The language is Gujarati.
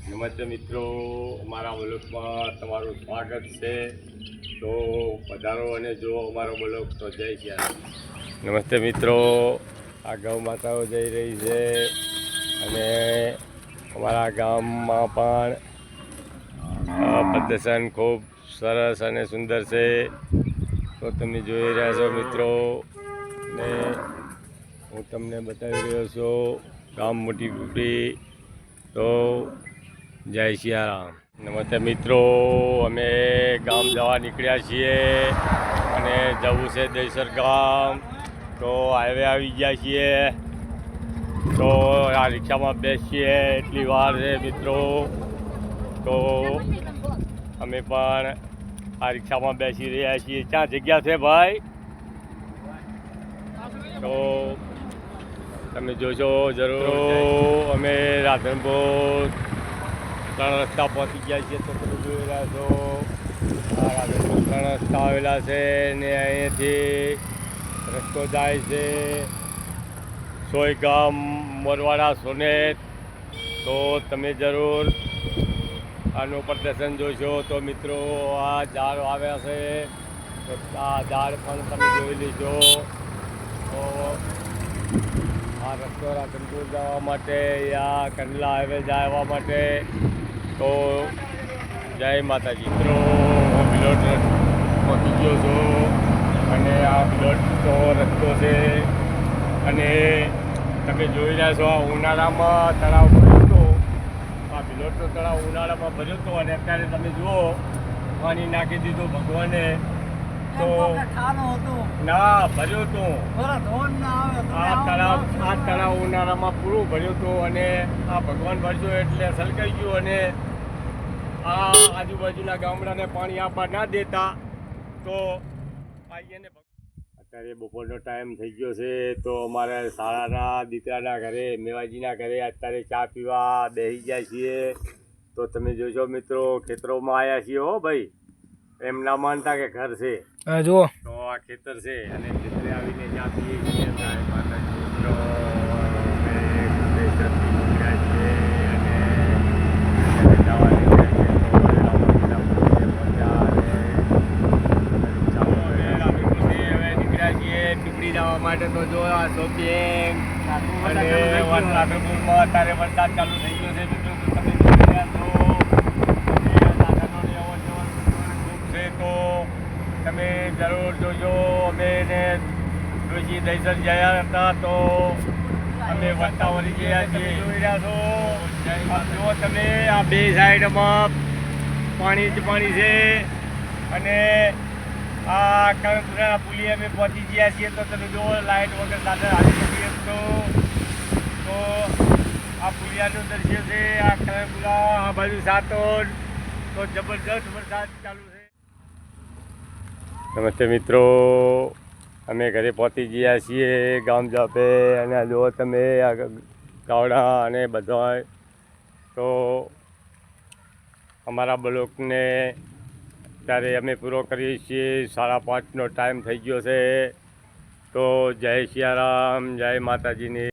નમસ્તે મિત્રો, અમારા બ્લોગમાં તમારું સ્વાગત છે. તો પધારો અને જો અમારો બ્લોગ તો જય શ્રી. નમસ્તે મિત્રો, આ ગૌ માતાઓ જઈ રહી છે અને અમારા ગામમાં પણ પ્રદર્શન ખૂબ સરસ અને સુંદર છે. તો તમે જોઈ રહ્યા છો મિત્રો, ને હું તમને બતાવી રહ્યો છું ગામ મોટી પીપળી. તો જય સિયારામ. નમસ્તે મિત્રો, અમે ગામ જવા નીકળ્યા છીએ અને જવું છે દહીસર ગામ. તો હાઈવે આવી ગયા છીએ, તો આ રિક્ષામાં બેસીએ એટલી વાર છે મિત્રો. તો અમે પણ આ રિક્ષામાં બેસી રહ્યા છીએ. ક્યાં જગ્યા છે ભાઈ? તો તમે જોશો જરૂર. અમે રાધનપુર 3 રસ્તા પહોંચી ગયા છીએ. તો તમે જોઈ રહ્યા છો આ રાધનપુર 3 રસ્તા આવેલા છે ને અહીંયાથી રસ્તો જાય છે સોયગામ, મોરવાડા, સોનેત. તો તમે જરૂર આનું પ્રદર્શન જોશો. તો મિત્રો આ ઝાડ આવ્યા છે, તો આ ઝાડ પણ તમે જોઈ લેજો. તો આ રસ્તો રાધનપુર જવા માટે, યા કંડલા હાઈવે જવા માટે. તો જય માતાજી મિત્રો, હું બિલોટ પહોંચી ગયો છું અને આ બિલોટનો રસ્તો છે. અને તમે જોઈ રહ્યા છો આ ઉનાળામાં તળાવ ભર્યો હતો. આ બિલોટનો તળાવ ઉનાળામાં ભર્યો હતો અને અત્યારે તમે જુઓ પાણી નાખી દીધું ભગવાને. તો ના ભર્યો હતું આ તળાવ ઉનાળામાં પૂરું ભર્યું હતું અને આ ભગવાન ભરજો એટલે સલકાઈ ગયું અને આ આજુબાજુના ગામડાને પાણી આપવા ના દેતા. તો આવીને અત્યારે બપોરનો ટાઈમ થઈ ગયો છે. તો અમારે શાળાના દીકરાના ઘરે, મેવાજીના ઘરે અત્યારે ચા પીવા બેસી ગયા છીએ. તો તમે જોશો મિત્રો, ખેતરોમાં આવ્યા છીએ હો ભાઈ, એમ ના માનતા કે ઘર છે. જુઓ તો આ ખેતર છે અને ખેતરે આવીને ચા પીએ છીએ. મિત્રો પીપળી જવા માટે. તો જો આ શોપિંગ અને રાધનપુરમાં અત્યારે વરસાદ ચાલુ થઈ ગયો છે મિત્રો. તો તમે જોઈ રહ્યા છો સાધનોની અવર જવર ખૂબ છે. તો તમે જરૂર જોજો. અમે ડોશી દહીસર ગયા હતા તો અમે વરતા વળી ગયા છીએ. જોઈ રહ્યા છો જો તમે આ બે સાઈડમાં પાણી જ પાણી છે. અને આ કરણપુરાના પુલીએ અમે પહોંચી ગયા છીએ. તો તમે જુઓ લાઇટ વગર સાધન હાલી શકીએ. તો આ પુલિયાનું દ્રશ્ય છે. આ કરણપુરા, આ બાજુ સાતોડ. તો જબરજસ્ત વરસાદ ચાલુ છે. નમસ્તે મિત્રો, અમે ઘરે પહોંચી ગયા છીએ ગામ જાપે. અને જુઓ તમે આ ગાવડા અને બધા. તો અમારા બ્લોકને ત્યારે અમે પૂરો કરીએ છીએ. 5:30નો ટાઈમ થઈ ગયો છે. તો જય સિયારામ, જય માતાજીની.